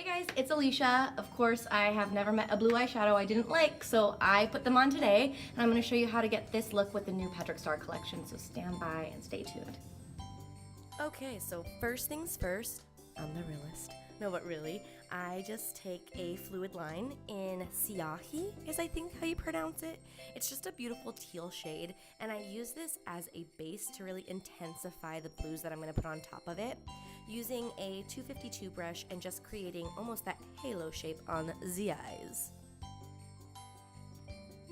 Hey guys, it's Alicia. Of course, I have never met a blue eyeshadow I didn't like, so I put them on today, and I'm going to show you how to get this look with the new Patrickstarrr collection, so stand by and stay tuned. Okay, so first things first, I'm the realist. No, but really, I just take a fluid line in Siahi, is I think how you pronounce it. It's just a beautiful teal shade, and I use this as a base to really intensify the blues that I'm going to put on top of it, using a 252 brush and just creating almost that halo shape on the eyes.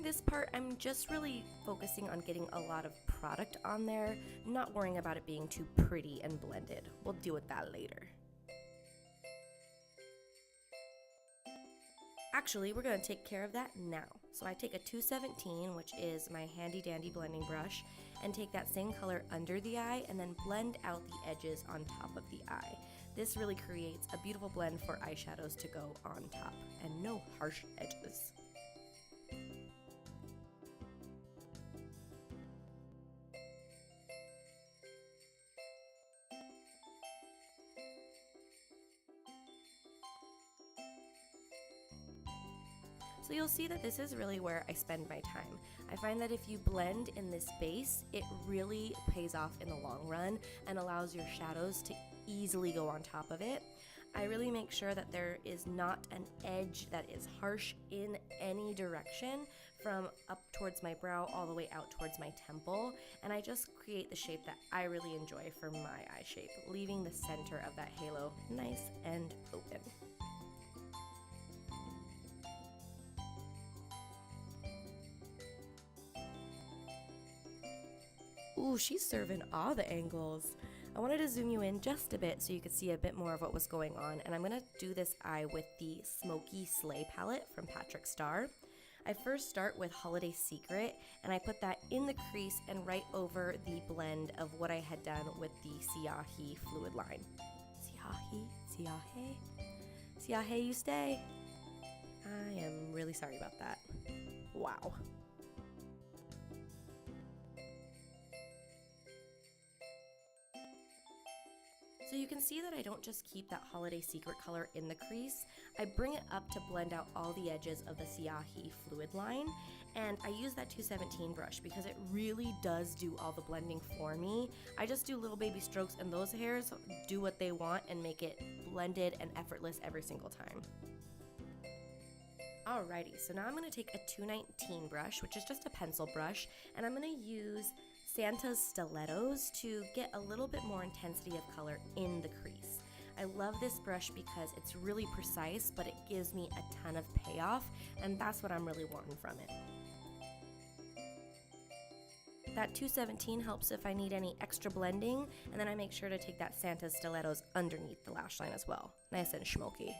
This part, I'm just really focusing on getting a lot of product on there, not worrying about it being too pretty and blended. We'll deal with that later. Actually, we're going to take care of that now. So I take a 217, which is my handy dandy blending brush, and take that same color under the eye and then blend out the edges on top of the eye. This really creates a beautiful blend for eyeshadows to go on top, and no harsh edges. So you'll see that this is really where I spend my time. I find that if you blend in this base, it really pays off in the long run and allows your shadows to easily go on top of it. I really make sure that there is not an edge that is harsh in any direction from up towards my brow all the way out towards my temple, and I just create the shape that I really enjoy for my eye shape, leaving the center of that halo nice and open. Ooh, she's serving all the angles. I wanted to zoom you in just a bit so you could see a bit more of what was going on, and I'm going to do this eye with the Smoky Slay palette from Patrickstarrr. I first start with Holiday Secret, and I put that in the crease and right over the blend of what I had done with the Siahi fluid line. Siahi, Siahe, Siahe, you stay. I am really sorry about that. Wow. So you can see that I don't just keep that Holiday Secret color in the crease, I bring it up to blend out all the edges of the Siahi fluid line, and I use that 217 brush because it really does do all the blending for me. I just do little baby strokes and those hairs do what they want and make it blended and effortless every single time. Alrighty, so now I'm going to take a 219 brush, which is just a pencil brush, and I'm going to use Santa's Stilettos to get a little bit more intensity of color in the crease. I love this brush because it's really precise, but it gives me a ton of payoff, and that's what I'm really wanting from it. That 217 helps if I need any extra blending, and then I make sure to take that Santa's Stilettos underneath the lash line as well. Nice and smoky.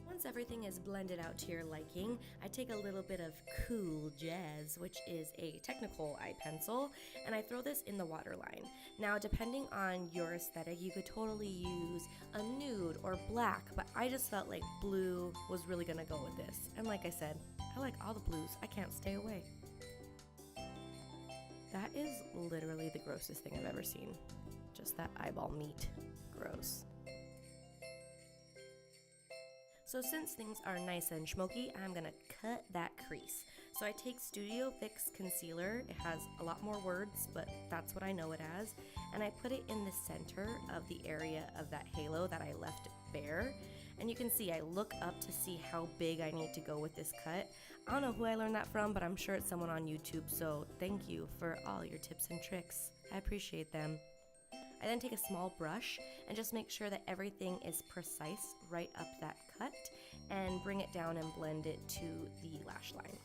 Once everything is blended out to your liking, I take a little bit of Cool Jazz, which is a technical eye pencil, and I throw this in the waterline. Now, depending on your aesthetic, you could totally use a nude or black, but I just felt like blue was really gonna go with this. And like I said, I like all the blues. I can't stay away. That is literally the grossest thing I've ever seen. Just that eyeball meat. Gross. So since things are nice and smoky, I'm gonna cut that crease. So I take Studio Fix Concealer. It has a lot more words, but that's what I know it as. And I put it in the center of the area of that halo that I left bare. And you can see I look up to see how big I need to go with this cut. I don't know who I learned that from, but I'm sure it's someone on YouTube, so thank you for all your tips and tricks. I appreciate them. I then take a small brush and just make sure that everything is precise right up that cut and bring it down and blend it to the lash line.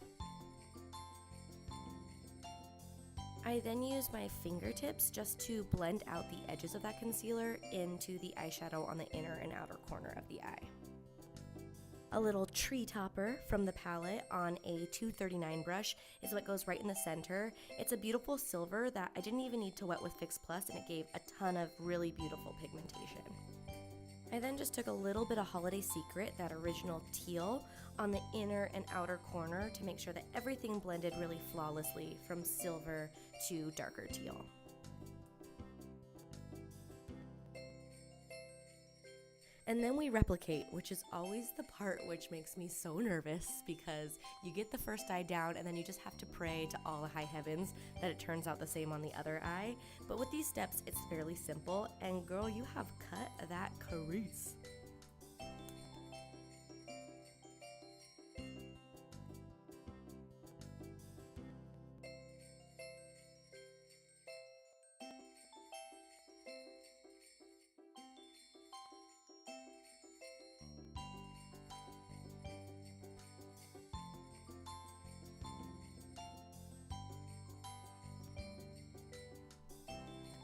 I then use my fingertips just to blend out the edges of that concealer into the eyeshadow on the inner and outer corner of the eye. A little tree topper from the palette on a 239 brush is what goes right in the center. It's a beautiful silver that I didn't even need to wet with Fix Plus, and it gave a ton of really beautiful pigmentation. I then just took a little bit of Holiday Secret, that original teal, on the inner and outer corner to make sure that everything blended really flawlessly from silver to darker teal. And then we replicate, which is always the part which makes me so nervous, because you get the first eye down and then you just have to pray to all the high heavens that it turns out the same on the other eye. But with these steps, it's fairly simple, and girl, you have cut that crease.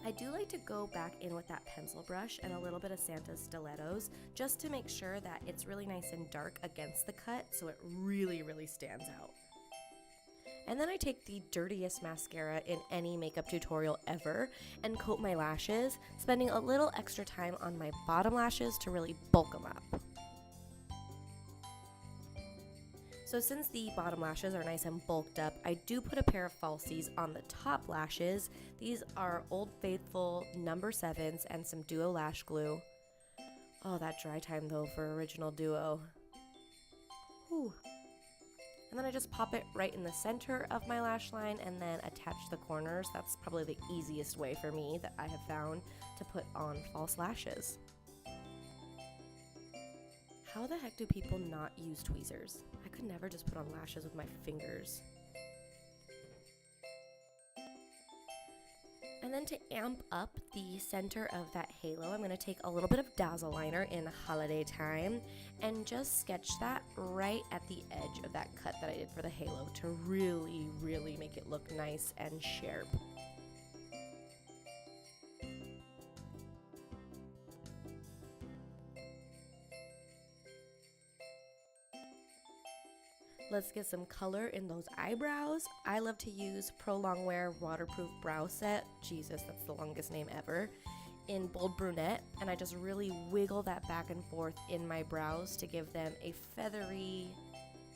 I do like to go back in with that pencil brush and a little bit of Santa's stilettos just to make sure that it's really nice and dark against the cut so it really stands out. And then I take the dirtiest mascara in any makeup tutorial ever and coat my lashes, spending a little extra time on my bottom lashes to really bulk them up. So since the bottom lashes are nice and bulked up, I do put a pair of falsies on the top lashes. These are Old Faithful No. 7s and some Duo lash glue. Oh, that dry time though for original Duo. Whew. And then I just pop it right in the center of my lash line and then attach the corners. That's probably the easiest way for me that I have found to put on false lashes. How the heck do people not use tweezers? I could never just put on lashes with my fingers. And then to amp up the center of that halo, I'm going to take a little bit of Dazzle liner in Holiday Time and just sketch that right at the edge of that cut that I did for the halo to really make it look nice and sharp. Let's get some color in those eyebrows. I love to use Pro Longwear Waterproof Brow Set. Jesus, that's the longest name ever. In Bold Brunette, and I just really wiggle that back and forth in my brows to give them a feathery,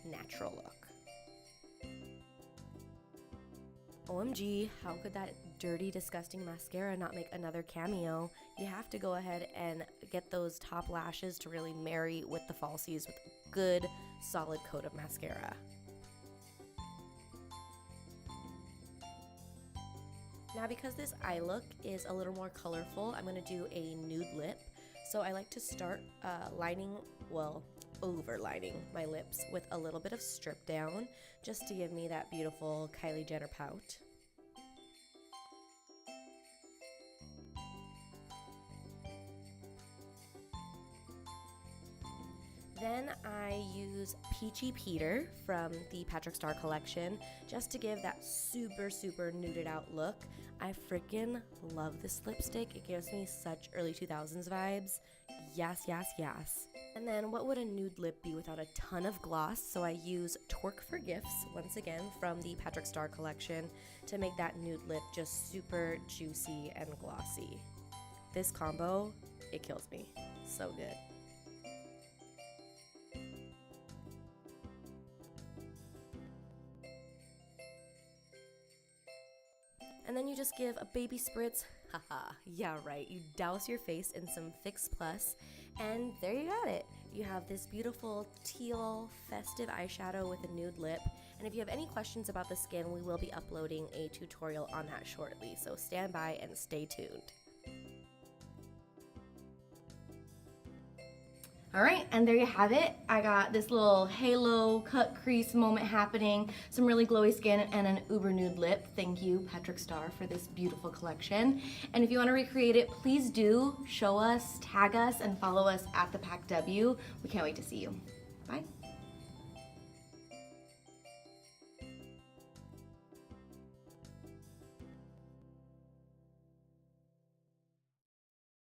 natural look. OMG, how could that dirty, disgusting mascara not make another cameo? You have to go ahead and get those top lashes to really marry with the falsies with a good, solid coat of mascara. Now, because this eye look is a little more colorful, I'm going to do a nude lip. So I like to start overlining my lips with a little bit of strip down just to give me that beautiful Kylie Jenner pout. Then I use Peachy Peter from the Patrickstarrr collection just to give that super nuded out look. I freaking love this lipstick. It gives me such early 2000s vibes. Yes. And then what would a nude lip be without a ton of gloss? So I use Twerk for Gifts, once again from the Patrickstarrr collection, to make that nude lip just super juicy and glossy. This combo, it kills me. So good. And then you just give a baby spritz. Haha, yeah right, you douse your face in some Fix Plus, and there you got it. You have this beautiful teal festive eyeshadow with a nude lip. And if you have any questions about the skin, we will be uploading a tutorial on that shortly, so stand by and stay tuned. All right, and there you have it. I got this little halo cut crease moment happening, some really glowy skin, and an uber nude lip. Thank you, Patrickstarrr, for this beautiful collection. And if you want to recreate it, please do show us, tag us, and follow us at the PacW. We can't wait to see you. Bye.